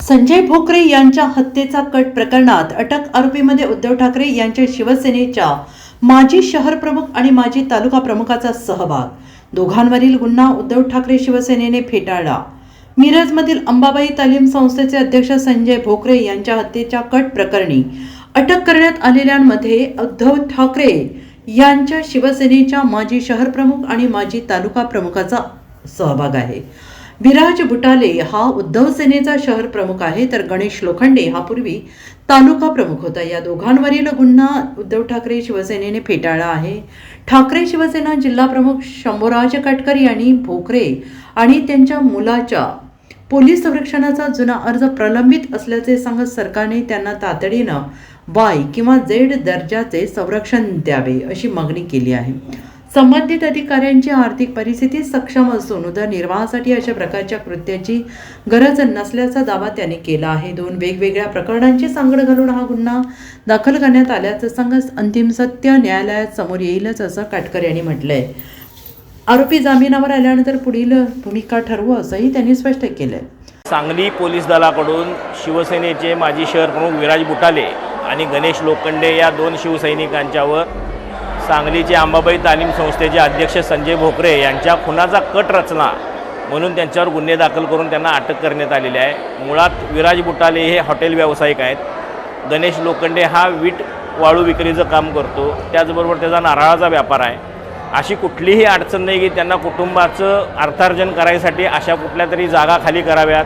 संजय भोकरे यांच्या हत्येचा कट प्रकरणात अटक आरोपीमध्ये उद्धव ठाकरे यांच्या शिवसेनेच्या माजी शहर प्रमुख आणि माजी तालुका प्रमुखाचा सहभाग। दोघांवरील गुन्हा उद्धव ठाकरे शिवसेनेने फेटाळला। मिरजमधील अंबाबाई तालीम संस्थेचे अध्यक्ष संजय भोकरे यांच्या हत्येच्या कट प्रकरणी अटक करण्यात आलेल्यांमध्ये उद्धव ठाकरे यांच्या शिवसेनेच्या माजी शहर प्रमुख आणि माजी तालुका प्रमुखाचा सहभाग आहे। विराज बुटाले हा उद्धव सेनेचा शहर प्रमुख आहे, तर गणेश लोखंडे हा पूर्वी तालुका प्रमुख होता। या दोघांवरील गुन्हा उद्धव ठाकरे शिवसेनेने फेटाळला आहे। ठाकरे शिवसेना जिल्हा प्रमुख शंभूराज कटकर यांनी भोकरे आणि त्यांच्या मुलाच्या पोलीस संरक्षणाचा जुना अर्ज प्रलंबित असल्याचे सांगत सरकारने त्यांना तातडीनं वाय किंवा झेड दर्जाचे संरक्षण द्यावे अशी मागणी केली आहे। संबंधित अधिकाऱ्यांची आर्थिक परिस्थिती सक्षम असून उदरनिर्वाहासाठी अशा प्रकारच्या कृत्याची गरज नसल्याचा दावा त्यांनी केला आहे। दोन वेगवेगळ्या प्रकरणांची सांगड घालून हा गुन्हा दाखल करण्यात आल्याचं सांगत अंतिम सत्य न्यायालयात समोर येईलच असं काटकर यांनी म्हटलंय। आरोपी जामिनावर आल्यानंतर पुढील भूमिका ठरवू असंही त्यांनी स्पष्ट केलंय। सांगली पोलीस दलाकडून शिवसेनेचे माजी शहर प्रमुख विराज बुटाले आणि गणेश लोखंडे या दोन शिवसैनिकांच्यावर सांगलीचे अंबाबाई तालीम संस्थेचे अध्यक्ष संजय भोकरे यांच्या खुनाचा कट रचना म्हणून त्यांच्यावर गुन्हे दाखल करून त्यांना अटक करण्यात आलेली आहे। मुळात विराज बुटाले हे हॉटेल व्यावसायिक आहेत। गणेश लोखंडे हा वीट वाळू विक्रीचं काम करतो, त्याचबरोबर त्याचा नारळाचा व्यापार आहे। अशी कुठलीही अडचण नाही की त्यांना कुटुंबाचं अर्थार्जन करायसाठी अशा कुठल्या तरी जागा खाली कराव्यात,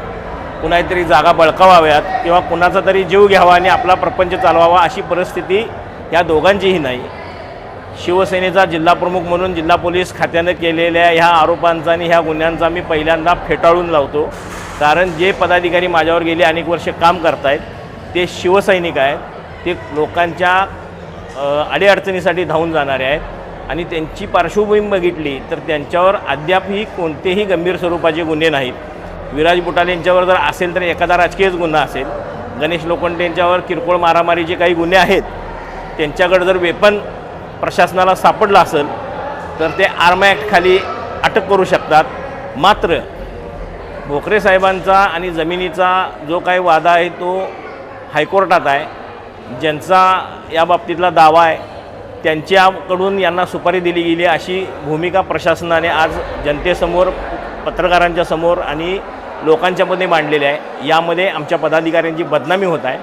कुणातरी जागा बळकावाव्यात किंवा कुणाचा तरी जीव घ्यावा आणि आपला प्रपंच चालवावा अशी परिस्थिती या दोघांचीही नाही। शिवसेनेचा जिल्हा प्रमुख म्हणून जिल्हा पोलीस खात्यानं केलेल्या ह्या आरोपांचा आणि ह्या गुन्ह्यांचा मी पहिल्यांदा फेटाळून लावतो, कारण जे पदाधिकारी माझ्यावर गेली अनेक वर्ष काम करतायत ते शिवसैनिक आहेत, ते लोकांच्या अडीअडचणीसाठी धावून जाणारे आहेत आणि त्यांची पार्श्वभूमी बघितली तर त्यांच्यावर अद्यापही कोणतेही गंभीर स्वरूपाचे गुन्हे नाहीत। विराज बुटाले यांच्यावर जर असेल तर एखादा राजकीयच गुन्हा असेल। गणेश लोखंडे यांच्यावर किरकोळ मारामारीचे काही गुन्हे आहेत, त्यांच्याकडे जर वेपन प्रशासनाला सापडला असेल तर ते आर्म ॲक्ट खाली अटक करू शकतात। मात्र भोकरे साहेबांचा आणि जमिनीचा जो काही वादा आहे तो हायकोर्टात आहे। ज्यांचा या बाबतीतला दावा आहे त्यांच्याकडून यांना सुपारी दिली गेली अशी भूमिका प्रशासनाने आज जनतेसमोर, पत्रकारांच्या समोर आणि लोकांच्यामध्ये मांडलेली आहे। यामध्ये आमच्या पदाधिकाऱ्यांची बदनामी होत आहे।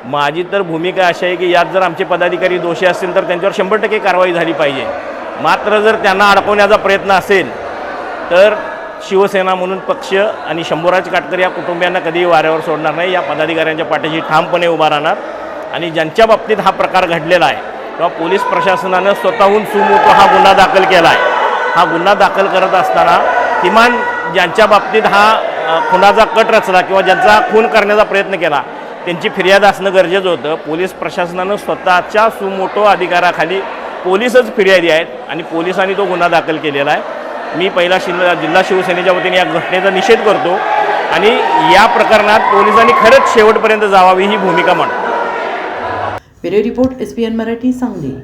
माझी तर भूमिका अशी आहे की यात जर आमचे पदाधिकारी दोषी असतील तर त्यांच्यावर 100% कारवाई झाली पाहिजे। मात्र जर त्यांना अडकवण्याचा प्रयत्न असेल तर शिवसेना म्हणून पक्ष आणि शंभूराज काटकर या कुटुंबियांना कधीही वाऱ्यावर सोडणार नाही। या पदाधिकाऱ्यांच्या पाठीशी ठामपणे उभा राहणार आणि ज्यांच्या बाबतीत हा प्रकार घडलेला आहे किंवा पोलीस प्रशासनानं स्वतःहून सुमोटो हा गुन्हा दाखल केला आहे, हा गुन्हा दाखल करत असताना किमान ज्यांच्या बाबतीत हा खुनाचा कट रचला किंवा ज्यांचा खून करण्याचा प्रयत्न केला त्यांची फिर्याद असणं गरजेचं होतं। पोलीस प्रशासनानं स्वतःच्या सुमोटो अधिकाराखाली पोलीसच फिर्यादी आहेत आणि पोलिसांनी तो गुन्हा दाखल केलेला आहे। मी पहिला जिल्हा शिवसेनेच्या वतीने या घटनेचा निषेध करतो आणि या प्रकरणात पोलिसांनी खरंच शेवटपर्यंत जावावी ही भूमिका मांडतो। Bureau report SBN Marathi Sangli.